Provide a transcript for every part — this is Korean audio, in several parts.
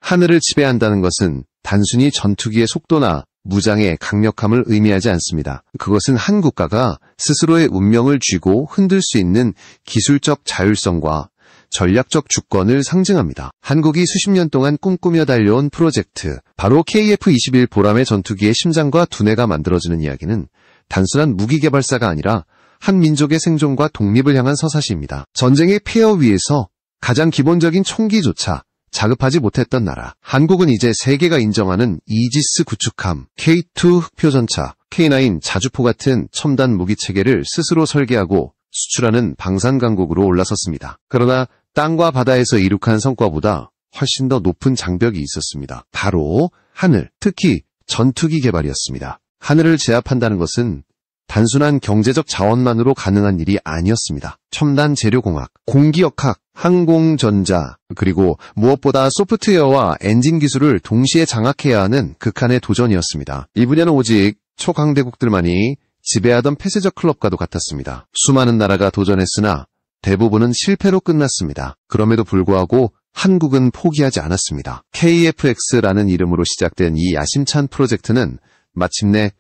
하늘을 지배한다는 것은 단순히 전투기의 속도나 무장의 강력함을 의미하지 않습니다. 그것은 한 국가가 스스로의 운명을 쥐고 흔들 수 있는 기술적 자율성과 전략적 주권을 상징합니다. 한국이 수십 년 동안 꿈꾸며 달려온 프로젝트, 바로 KF-21 보람의 전투기의 심장과 두뇌가 만들어지는 이야기는 단순한 무기 개발사가 아니라 한 민족의 생존과 독립을 향한 서사시입니다. 전쟁의 폐허 위에서 가장 기본적인 총기조차 자급하지 못했던 나라. 한국은 이제 세계가 인정하는 이지스 구축함, K2 흑표전차, K9 자주포 같은 첨단 무기체계를 스스로 설계하고 수출하는 방산강국으로 올라섰습니다. 그러나 땅과 바다에서 이룩한 성과보다 훨씬 더 높은 장벽이 있었습니다. 바로 하늘, 특히 전투기 개발이었습니다. 하늘을 제압한다는 것은 단순한 경제적 자원만으로 가능한 일이 아니었습니다. 첨단 재료공학, 공기역학, 항공전자, 그리고 무엇보다 소프트웨어와 엔진 기술을 동시에 장악해야 하는 극한의 도전이었습니다. 이 분야는 오직 초강대국들만이 지배하던 폐쇄적 클럽과도 같았습니다. 수많은 나라가 도전했으나 대부분은 실패로 끝났습니다. 그럼에도 불구하고 한국은 포기하지 않았습니다. KF-X라는 이름으로 시작된 이 야심찬 프로젝트는 마침내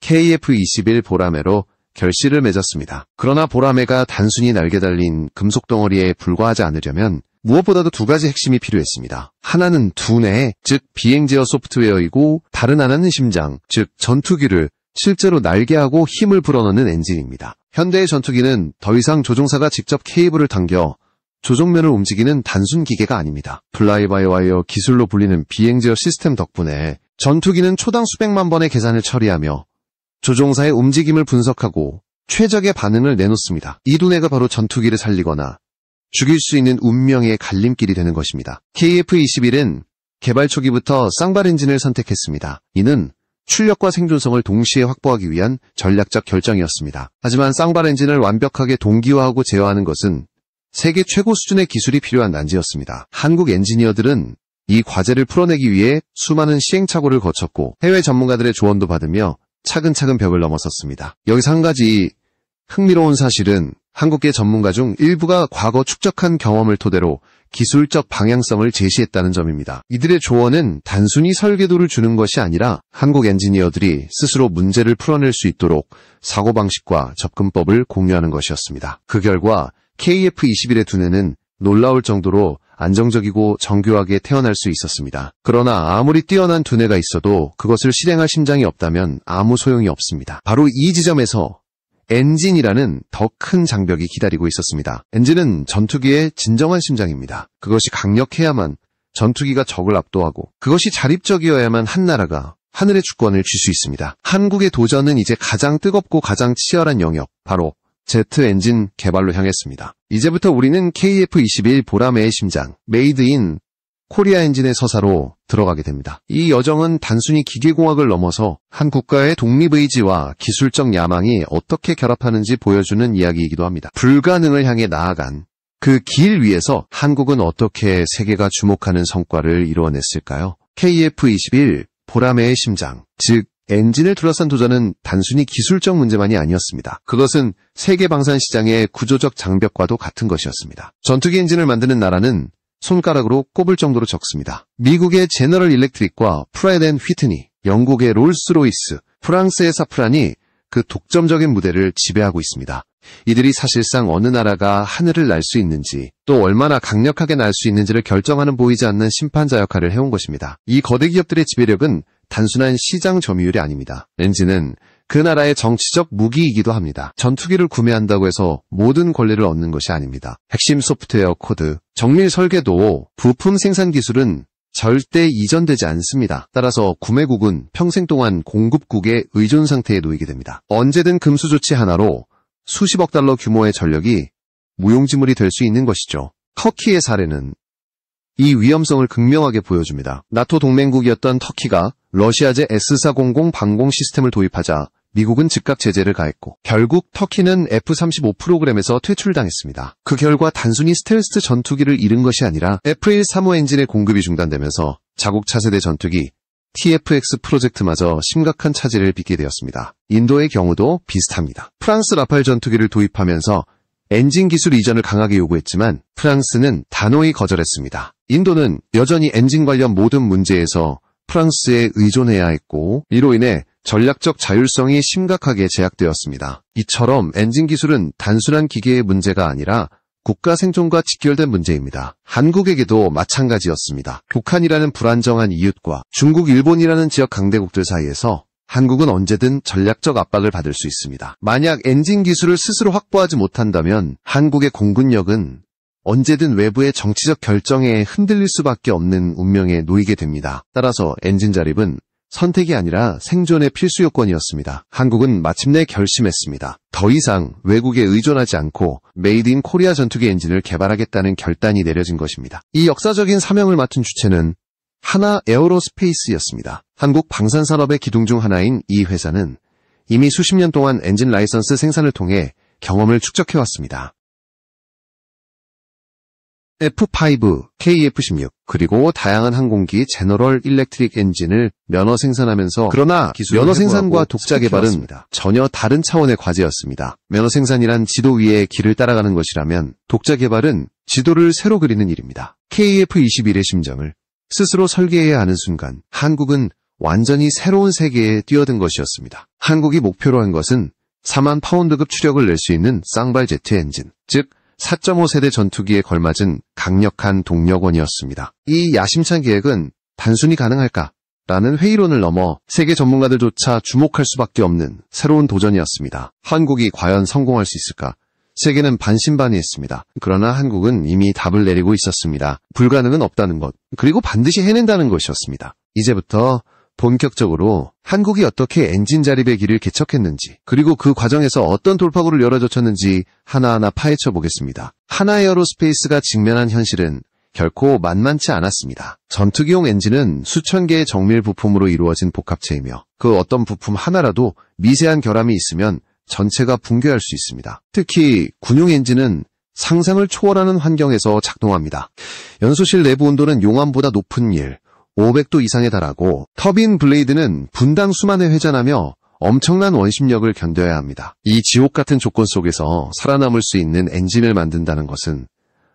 KF-21 보라매로 결실을 맺었습니다. 그러나 보라매가 단순히 날개 달린 금속 덩어리에 불과하지 않으려면 무엇보다도 두 가지 핵심이 필요했습니다. 하나는 두뇌, 즉 비행 제어 소프트웨어이고 다른 하나는 심장, 즉 전투기를 실제로 날개하고 힘을 불어넣는 엔진입니다. 현대의 전투기는 더 이상 조종사가 직접 케이블을 당겨 조종면을 움직이는 단순 기계가 아닙니다. 플라이바이와이어 기술로 불리는 비행 제어 시스템 덕분에 전투기는 초당 수백만 번의 계산을 처리하며 조종사의 움직임을 분석하고 최적의 반응을 내놓습니다. 이 두뇌가 바로 전투기를 살리거나 죽일 수 있는 운명의 갈림길이 되는 것입니다. KF-21은 개발 초기부터 쌍발 엔진을 선택했습니다. 이는 출력과 생존성을 동시에 확보하기 위한 전략적 결정이었습니다. 하지만 쌍발 엔진을 완벽하게 동기화하고 제어하는 것은 세계 최고 수준의 기술이 필요한 난제였습니다. 한국 엔지니어들은 이 과제를 풀어내기 위해 수많은 시행착오를 거쳤고 해외 전문가들의 조언도 받으며 차근차근 벽을 넘어섰습니다. 여기서 한 가지 흥미로운 사실은 한국계 전문가 중 일부가 과거 축적한 경험을 토대로 기술적 방향성을 제시했다는 점입니다. 이들의 조언은 단순히 설계도를 주는 것이 아니라 한국 엔지니어들이 스스로 문제를 풀어낼 수 있도록 사고방식과 접근법을 공유하는 것이었습니다. 그 결과 KF-21의 두뇌는 놀라울 정도로 안정적이고 정교하게 태어날 수 있었습니다. 그러나 아무리 뛰어난 두뇌가 있어도 그것을 실행할 심장이 없다면 아무 소용이 없습니다. 바로 이 지점에서 엔진이라는 더 큰 장벽이 기다리고 있었습니다. 엔진은 전투기의 진정한 심장입니다. 그것이 강력해야만 전투기가 적을 압도하고 그것이 자립적이어야만 한 나라가 하늘의 주권을 쥘 수 있습니다. 한국의 도전은 이제 가장 뜨겁고 가장 치열한 영역, 바로 제트 엔진 개발로 향했습니다. 이제부터 우리는 KF-21 보라매의 심장, 메이드 인 코리아 엔진의 서사로 들어가게 됩니다. 이 여정은 단순히 기계공학을 넘어서 한 국가의 독립의지와 기술적 야망이 어떻게 결합하는지 보여주는 이야기이기도 합니다. 불가능을 향해 나아간 그 길 위에서 한국은 어떻게 세계가 주목하는 성과를 이루어냈을까요? KF-21 보라매의 심장, 즉 엔진을 둘러싼 도전은 단순히 기술적 문제만이 아니었습니다. 그것은 세계 방산 시장의 구조적 장벽과도 같은 것이었습니다. 전투기 엔진을 만드는 나라는 손가락으로 꼽을 정도로 적습니다. 미국의 제너럴 일렉트릭과 프라이드 앤 휘트니, 영국의 롤스로이스, 프랑스의 사프란이 그 독점적인 무대를 지배하고 있습니다. 이들이 사실상 어느 나라가 하늘을 날 수 있는지, 또 얼마나 강력하게 날 수 있는지를 결정하는 보이지 않는 심판자 역할을 해온 것입니다. 이 거대 기업들의 지배력은 단순한 시장 점유율이 아닙니다. 엔진은 그 나라의 정치적 무기이기도 합니다. 전투기를 구매한다고 해서 모든 권리를 얻는 것이 아닙니다. 핵심 소프트웨어 코드, 정밀 설계도, 부품 생산 기술은 절대 이전되지 않습니다. 따라서 구매국은 평생 동안 공급국의 의존 상태에 놓이게 됩니다. 언제든 금수 조치 하나로 수십억 달러 규모의 전력이 무용지물이 될 수 있는 것이죠. 터키의 사례는 이 위험성을 극명하게 보여줍니다. 나토 동맹국이었던 터키가 러시아제 S-400 방공 시스템을 도입하자 미국은 즉각 제재를 가했고 결국 터키는 F-35 프로그램에서 퇴출당했습니다. 그 결과 단순히 스텔스 전투기를 잃은 것이 아니라 F-135 엔진의 공급이 중단되면서 자국 차세대 전투기 TF-X 프로젝트마저 심각한 차질을 빚게 되었습니다. 인도의 경우도 비슷합니다. 프랑스 라팔 전투기를 도입하면서 엔진 기술 이전을 강하게 요구했지만 프랑스는 단호히 거절했습니다. 인도는 여전히 엔진 관련 모든 문제에서 프랑스에 의존해야 했고 이로 인해 전략적 자율성이 심각하게 제약되었습니다. 이처럼 엔진 기술은 단순한 기계의 문제가 아니라 국가 생존과 직결된 문제입니다. 한국에게도 마찬가지였습니다. 북한이라는 불안정한 이웃과 중국, 일본이라는 지역 강대국들 사이에서 한국은 언제든 전략적 압박을 받을 수 있습니다. 만약 엔진 기술을 스스로 확보하지 못한다면 한국의 공군력은 언제든 외부의 정치적 결정에 흔들릴 수밖에 없는 운명에 놓이게 됩니다. 따라서 엔진 자립은 선택이 아니라 생존의 필수 요건이었습니다. 한국은 마침내 결심했습니다. 더 이상 외국에 의존하지 않고 메이드 인 코리아 전투기 엔진을 개발하겠다는 결단이 내려진 것입니다. 이 역사적인 사명을 맡은 주체는 하나 에어로스페이스였습니다. 한국 방산산업의 기둥 중 하나인 이 회사는 이미 수십 년 동안 엔진 라이선스 생산을 통해 경험을 축적해왔습니다. F5, KF-16, 그리고 다양한 항공기 제너럴 일렉트릭 엔진을 면허 생산하면서 그러나 면허 생산과 독자 개발은 전혀 다른 차원의 과제였습니다. 면허 생산이란 지도 위의 길을 따라가는 것이라면 독자 개발은 지도를 새로 그리는 일입니다. KF-21의 심정을 스스로 설계해야 하는 순간 한국은 완전히 새로운 세계에 뛰어든 것이었습니다. 한국이 목표로 한 것은 4만 파운드급 추력을 낼 수 있는 쌍발 제트 엔진, 즉 4.5세대 전투기에 걸맞은 강력한 동력원이었습니다. 이 야심찬 계획은 단순히 가능할까라는 회의론을 넘어 세계 전문가들조차 주목할 수밖에 없는 새로운 도전이었습니다. 한국이 과연 성공할 수 있을까? 세계는 반신반의했습니다. 그러나 한국은 이미 답을 내리고 있었습니다. 불가능은 없다는 것, 그리고 반드시 해낸다는 것이었습니다. 이제부터 본격적으로 한국이 어떻게 엔진 자립의 길을 개척했는지, 그리고 그 과정에서 어떤 돌파구를 열어젖혔는지 하나하나 파헤쳐 보겠습니다. 하나 에어로스페이스가 직면한 현실은 결코 만만치 않았습니다. 전투기용 엔진은 수천 개의 정밀 부품으로 이루어진 복합체이며 그 어떤 부품 하나라도 미세한 결함이 있으면 전체가 붕괴할 수 있습니다. 특히 군용 엔진은 상상을 초월하는 환경에서 작동합니다. 연소실 내부 온도는 용암보다 높은 500도 이상에 달하고 터빈 블레이드는 분당 수만회 회전하며 엄청난 원심력을 견뎌야 합니다. 이 지옥 같은 조건 속에서 살아남을 수 있는 엔진을 만든다는 것은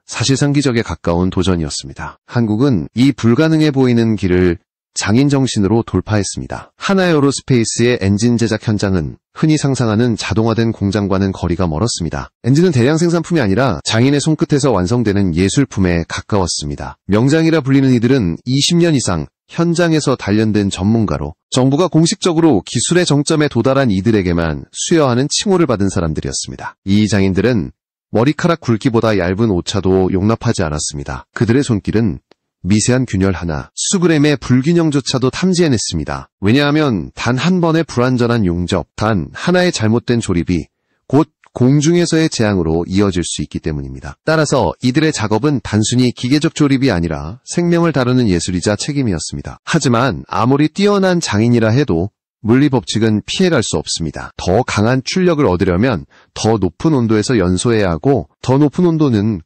사실상 기적에 가까운 도전이었습니다. 한국은 이 불가능해 보이는 길을 장인정신으로 돌파했습니다. 하나 에어로스페이스의 엔진 제작 현장은 흔히 상상하는 자동화된 공장과는 거리가 멀었습니다. 엔진은 대량 생산품이 아니라 장인의 손끝에서 완성되는 예술품에 가까웠습니다. 명장이라 불리는 이들은 20년 이상 현장에서 단련된 전문가로 정부가 공식적으로 기술의 정점에 도달한 이들에게만 수여하는 칭호를 받은 사람들이었습니다. 이 장인들은 머리카락 굵기보다 얇은 오차도 용납하지 않았습니다. 그들의 손길은 미세한 균열 하나, 수그램의 불균형조차도 탐지해냈습니다. 왜냐하면 단 한 번의 불완전한 용접, 단 하나의 잘못된 조립이 곧 공중에서의 재앙으로 이어질 수 있기 때문입니다. 따라서 이들의 작업은 단순히 기계적 조립이 아니라 생명을 다루는 예술이자 책임이었습니다. 하지만 아무리 뛰어난 장인이라 해도 물리법칙은 피해갈 수 없습니다. 더 강한 출력을 얻으려면 더 높은 온도에서 연소해야 하고 더 높은 온도는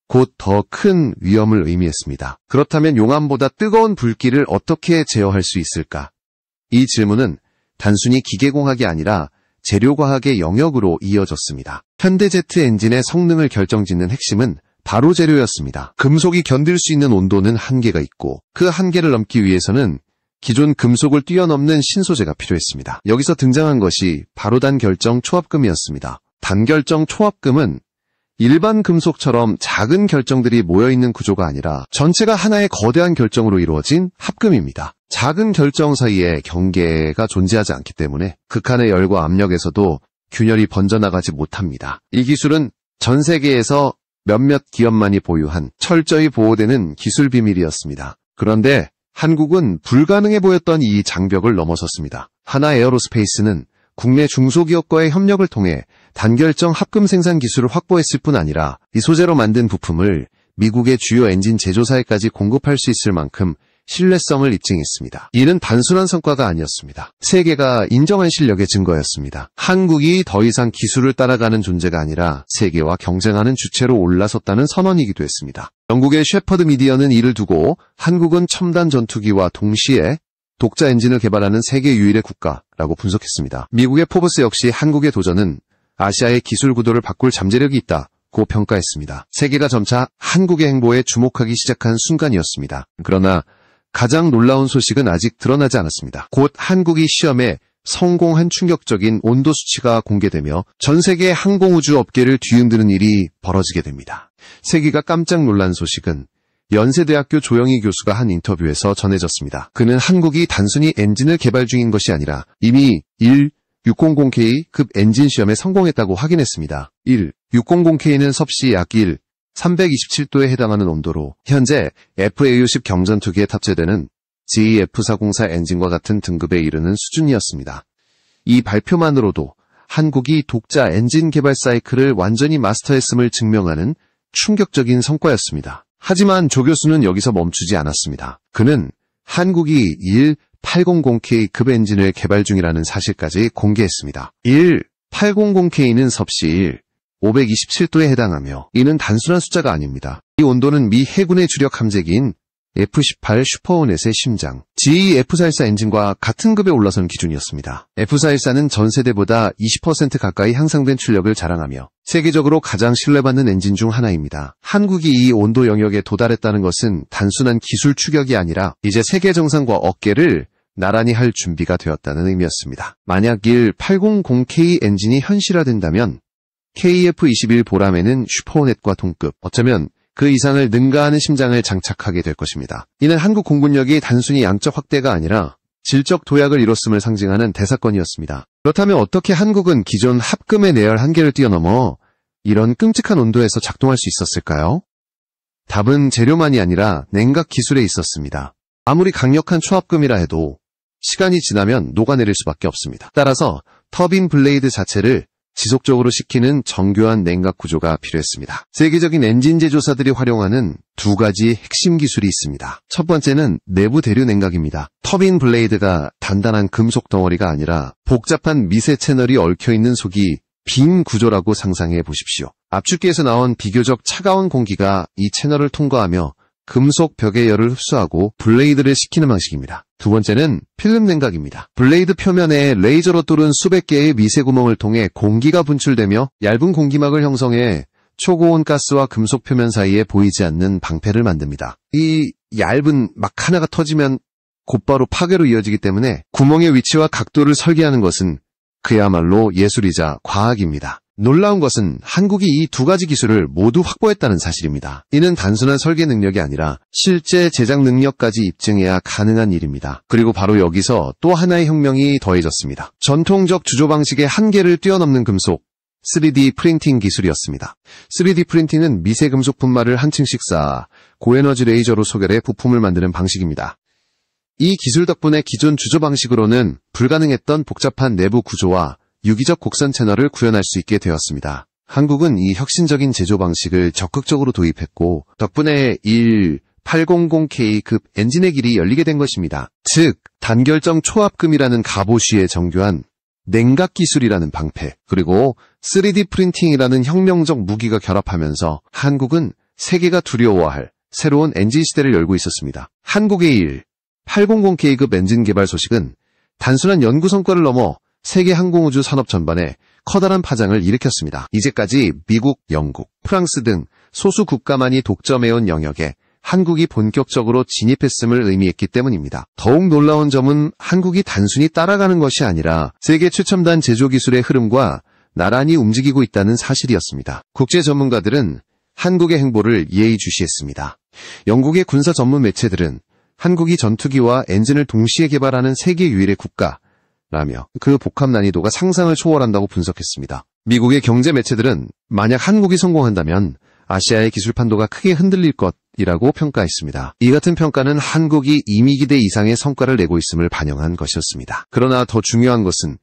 곧 더 큰 위험을 의미했습니다. 그렇다면 용암보다 뜨거운 불길을 어떻게 제어할 수 있을까? 이 질문은 단순히 기계공학이 아니라 재료과학의 영역으로 이어졌습니다. 현대제트 엔진의 성능을 결정짓는 핵심은 바로 재료였습니다. 금속이 견딜 수 있는 온도는 한계가 있고 그 한계를 넘기 위해서는 기존 금속을 뛰어넘는 신소재가 필요했습니다. 여기서 등장한 것이 바로 단결정 초합금이었습니다. 단결정 초합금은 일반 금속처럼 작은 결정들이 모여있는 구조가 아니라 전체가 하나의 거대한 결정으로 이루어진 합금입니다. 작은 결정 사이에 경계가 존재하지 않기 때문에 극한의 열과 압력에서도 균열이 번져나가지 못합니다. 이 기술은 전 세계에서 몇몇 기업만이 보유한 철저히 보호되는 기술 비밀이었습니다. 그런데 한국은 불가능해 보였던 이 장벽을 넘어섰습니다. 하나 에어로스페이스는 국내 중소기업과의 협력을 통해 단결정 합금 생산 기술을 확보했을 뿐 아니라 이 소재로 만든 부품을 미국의 주요 엔진 제조사에까지 공급할 수 있을 만큼 신뢰성을 입증했습니다. 이는 단순한 성과가 아니었습니다. 세계가 인정한 실력의 증거였습니다. 한국이 더 이상 기술을 따라가는 존재가 아니라 세계와 경쟁하는 주체로 올라섰다는 선언이기도 했습니다. 영국의 셰퍼드 미디어는 이를 두고 한국은 첨단 전투기와 동시에 독자 엔진을 개발하는 세계 유일의 국가라고 분석했습니다. 미국의 포브스 역시 한국의 도전은 아시아의 기술 구도를 바꿀 잠재력이 있다 고 평가했습니다. 세계가 점차 한국의 행보에 주목하기 시작한 순간이었습니다. 그러나 가장 놀라운 소식은 아직 드러나지 않았습니다. 곧 한국이 시험에 성공한 충격적인 온도 수치가 공개되며 전 세계 항공우주 업계를 뒤흔드는 일이 벌어지게 됩니다. 세계가 깜짝 놀란 소식은 연세대학교 조영희 교수가 한 인터뷰에서 전해졌습니다. 그는 한국이 단순히 엔진을 개발 중인 것이 아니라 이미 600K급 엔진 시험에 성공했다고 확인했습니다. 600K는 섭씨 약 327도에 해당하는 온도로 현재 FA50 경전투기에 탑재되는 GE-F404 엔진과 같은 등급에 이르는 수준이었습니다. 이 발표만으로도 한국이 독자 엔진 개발 사이클을 완전히 마스터했음을 증명하는 충격적인 성과였습니다. 하지만 조 교수는 여기서 멈추지 않았습니다. 그는 한국이 800K급 엔진을 개발 중이라는 사실까지 공개했습니다. 800K는 섭씨 527도에 해당하며 이는 단순한 숫자가 아닙니다. 이 온도는 미 해군의 주력 함재기인 F-18 슈퍼호넷의 심장, GE F414 엔진과 같은 급에 올라선 기준이었습니다. F414는 전 세대보다 20% 가까이 향상된 출력을 자랑하며 세계적으로 가장 신뢰받는 엔진 중 하나입니다. 한국이 이 온도 영역에 도달했다는 것은 단순한 기술 추격이 아니라 이제 세계 정상과 어깨를 나란히 할 준비가 되었다는 의미였습니다. 만약 800K 엔진이 현실화된다면 KF-21 보람에는 슈퍼호넷과 동급, 어쩌면 그 이상을 능가하는 심장을 장착하게 될 것입니다. 이는 한국 공군력이 단순히 양적 확대가 아니라 질적 도약을 이뤘음을 상징하는 대사건이었습니다. 그렇다면 어떻게 한국은 기존 합금의 내열 한계를 뛰어넘어 이런 끔찍한 온도에서 작동할 수 있었을까요? 답은 재료만이 아니라 냉각 기술에 있었습니다. 아무리 강력한 초합금이라 해도 시간이 지나면 녹아내릴 수밖에 없습니다. 따라서 터빈 블레이드 자체를 지속적으로 식히는 정교한 냉각 구조가 필요했습니다. 세계적인 엔진 제조사들이 활용하는 두 가지 핵심 기술이 있습니다. 첫 번째는 내부 대류 냉각입니다. 터빈 블레이드가 단단한 금속 덩어리가 아니라 복잡한 미세 채널이 얽혀있는 속이 빈 구조라고 상상해 보십시오. 압축기에서 나온 비교적 차가운 공기가 이 채널을 통과하며 금속 벽의 열을 흡수하고 블레이드를 식히는 방식입니다. 두 번째는 필름 냉각입니다. 블레이드 표면에 레이저로 뚫은 수백 개의 미세 구멍을 통해 공기가 분출되며 얇은 공기막을 형성해 초고온 가스와 금속 표면 사이에 보이지 않는 방패를 만듭니다. 이 얇은 막 하나가 터지면 곧바로 파괴로 이어지기 때문에 구멍의 위치와 각도를 설계하는 것은 그야말로 예술이자 과학입니다. 놀라운 것은 한국이 이 두 가지 기술을 모두 확보했다는 사실입니다. 이는 단순한 설계 능력이 아니라 실제 제작 능력까지 입증해야 가능한 일입니다. 그리고 바로 여기서 또 하나의 혁명이 더해졌습니다. 전통적 주조 방식의 한계를 뛰어넘는 금속, 3D 프린팅 기술이었습니다. 3D 프린팅은 미세 금속 분말을 한 층씩 쌓아 고에너지 레이저로 소결해 부품을 만드는 방식입니다. 이 기술 덕분에 기존 주조 방식으로는 불가능했던 복잡한 내부 구조와 유기적 곡선 채널을 구현할 수 있게 되었습니다. 한국은 이 혁신적인 제조 방식을 적극적으로 도입했고 덕분에 800K급 엔진의 길이 열리게 된 것입니다. 즉 단결정 초합금이라는 갑오시의 정교한 냉각 기술이라는 방패, 그리고 3D 프린팅이라는 혁명적 무기가 결합하면서 한국은 세계가 두려워할 새로운 엔진 시대를 열고 있었습니다. 한국의 800K급 엔진 개발 소식은 단순한 연구 성과를 넘어 세계 항공우주 산업 전반에 커다란 파장을 일으켰습니다. 이제까지 미국, 영국, 프랑스 등 소수 국가만이 독점해온 영역에 한국이 본격적으로 진입했음을 의미했기 때문입니다. 더욱 놀라운 점은 한국이 단순히 따라가는 것이 아니라 세계 최첨단 제조기술의 흐름과 나란히 움직이고 있다는 사실이었습니다. 국제 전문가들은 한국의 행보를 예의주시했습니다. 영국의 군사 전문 매체들은 한국이 전투기와 엔진을 동시에 개발하는 세계 유일의 국가라며 그 복합 난이도가 상상을 초월한다고 분석했습니다. 미국의 경제 매체들은 만약 한국이 성공한다면 아시아의 기술 판도가 크게 흔들릴 것이라고 평가했습니다. 이 같은 평가는 한국이 이미 기대 이상의 성과를 내고 있음을 반영한 것이었습니다. 그러나 더 중요한 것은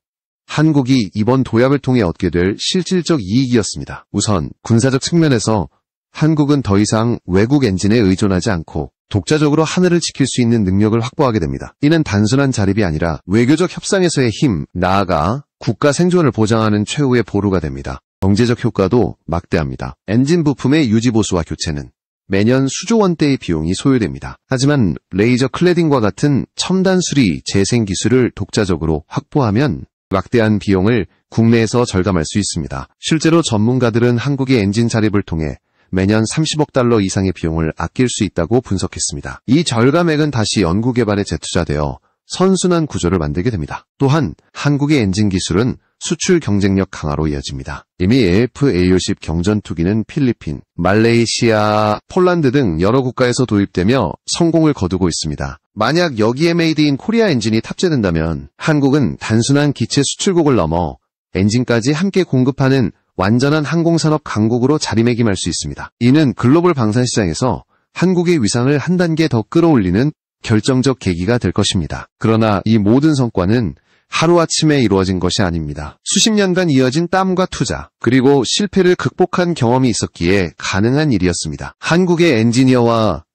한국이 이번 도약을 통해 얻게 될 실질적 이익이었습니다. 우선 군사적 측면에서 한국은 더 이상 외국 엔진에 의존하지 않고 독자적으로 하늘을 지킬 수 있는 능력을 확보하게 됩니다. 이는 단순한 자립이 아니라 외교적 협상에서의 힘, 나아가 국가 생존을 보장하는 최후의 보루가 됩니다. 경제적 효과도 막대합니다. 엔진 부품의 유지 보수와 교체는 매년 수조 원대의 비용이 소요됩니다. 하지만 레이저 클래딩과 같은 첨단 수리, 재생 기술을 독자적으로 확보하면 막대한 비용을 국내에서 절감할 수 있습니다. 실제로 전문가들은 한국의 엔진 자립을 통해 매년 30억 달러 이상의 비용을 아낄 수 있다고 분석했습니다. 이 절감액은 다시 연구개발에 재투자되어 선순환 구조를 만들게 됩니다. 또한 한국의 엔진 기술은 수출 경쟁력 강화로 이어집니다. 이미 AF-A50 경전투기는 필리핀, 말레이시아, 폴란드 등 여러 국가에서 도입되며 성공을 거두고 있습니다. 만약 여기에 메이드 인 코리아 엔진이 탑재된다면 한국은 단순한 기체 수출국을 넘어 엔진까지 함께 공급하는 완전한 항공산업 강국으로 자리매김할 수 있습니다. 이는 글로벌 방산 시장에서 한국의 위상을 한 단계 더 끌어올리는 결정적 계기가 될 것입니다. 그러나 이 모든 성과는 하루아침에 이루어진 것이 아닙니다. 수십 년간 이어진 땀과 투자, 그리고 실패를 극복한 경험이 있었기에 가능한 일이었습니다. 한국의 엔지니어와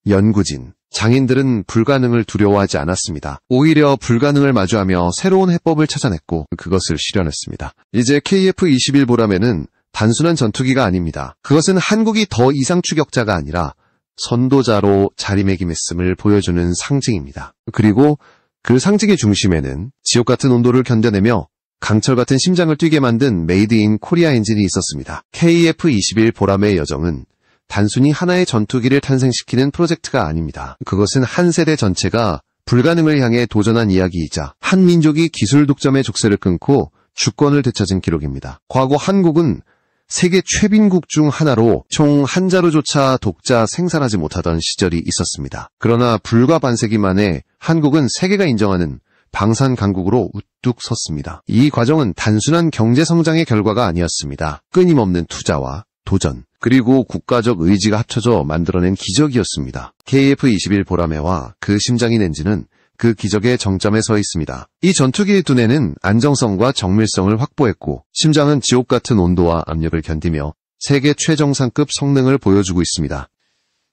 연구진, 장인들은 불가능을 두려워하지 않았습니다. 오히려 불가능을 마주하며 새로운 해법을 찾아냈고 그것을 실현했습니다. 이제 KF-21 보라매는 단순한 전투기가 아닙니다. 그것은 한국이 더 이상 추격자가 아니라 선도자로 자리매김했음을 보여주는 상징입니다. 그리고 그 상징의 중심에는 지옥 같은 온도를 견뎌내며 강철 같은 심장을 뛰게 만든 메이드 인 코리아 엔진이 있었습니다. KF-21 보라매의 여정은 단순히 하나의 전투기를 탄생시키는 프로젝트가 아닙니다. 그것은 한 세대 전체가 불가능을 향해 도전한 이야기이자 한 민족이 기술 독점의 족쇄를 끊고 주권을 되찾은 기록입니다. 과거 한국은 세계 최빈국 중 하나로 총 한 자루조차 독자 생산하지 못하던 시절이 있었습니다. 그러나 불과 반세기 만에 한국은 세계가 인정하는 방산 강국으로 우뚝 섰습니다. 이 과정은 단순한 경제 성장의 결과가 아니었습니다. 끊임없는 투자와 도전, 그리고 국가적 의지가 합쳐져 만들어낸 기적이었습니다. KF-21 보라매와 그 심장인 엔진은 그 기적의 정점에 서 있습니다. 이 전투기의 두뇌는 안정성과 정밀성을 확보했고 심장은 지옥 같은 온도와 압력을 견디며 세계 최정상급 성능을 보여주고 있습니다.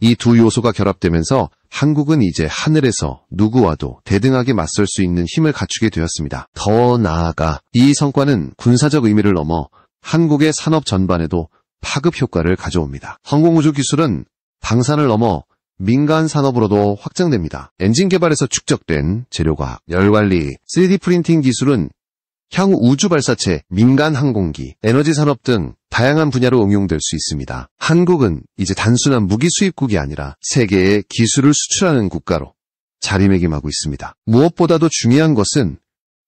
이 두 요소가 결합되면서 한국은 이제 하늘에서 누구와도 대등하게 맞설 수 있는 힘을 갖추게 되었습니다. 더 나아가 이 성과는 군사적 의미를 넘어 한국의 산업 전반에도 파급 효과를 가져옵니다. 항공우주 기술은 방산을 넘어 민간 산업으로도 확장됩니다. 엔진 개발에서 축적된 재료과학, 열관리, 3D 프린팅 기술은 향후 우주 발사체, 민간 항공기, 에너지 산업 등 다양한 분야로 응용될 수 있습니다. 한국은 이제 단순한 무기 수입국이 아니라 세계에 기술을 수출하는 국가로 자리매김하고 있습니다. 무엇보다도 중요한 것은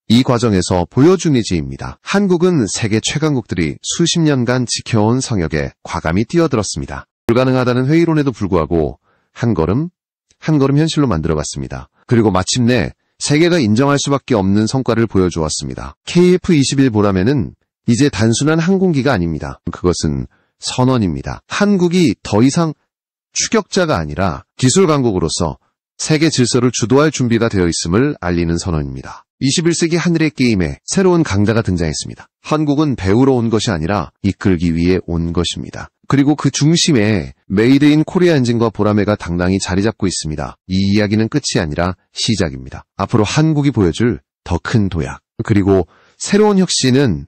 이 과정에서 보여준 의지입니다. 한국은 세계 최강국들이 수십 년간 지켜온 성역에 과감히 뛰어들었습니다. 불가능하다는 회의론에도 불구하고 한 걸음 현실로 만들어갔습니다. 그리고 마침내 세계가 인정할 수밖에 없는 성과를 보여주었습니다. KF-21 보라매는 이제 단순한 항공기가 아닙니다. 그것은 선언입니다. 한국이 더 이상 추격자가 아니라 기술 강국으로서 세계 질서를 주도할 준비가 되어 있음을 알리는 선언입니다. 21세기 하늘의 게임에 새로운 강자가 등장했습니다. 한국은 배우러 온 것이 아니라 이끌기 위해 온 것입니다. 그리고 그 중심에 메이드 인 코리아 엔진과 보라매가 당당히 자리 잡고 있습니다. 이 이야기는 끝이 아니라 시작입니다. 앞으로 한국이 보여줄 더 큰 도약, 그리고 새로운 혁신은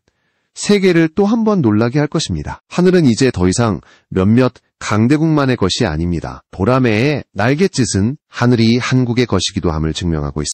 세계를 또 한 번 놀라게 할 것입니다. 하늘은 이제 더 이상 몇몇 강대국만의 것이 아닙니다. 보라매의 날갯짓은 하늘이 한국의 것이기도 함을 증명하고 있습니다.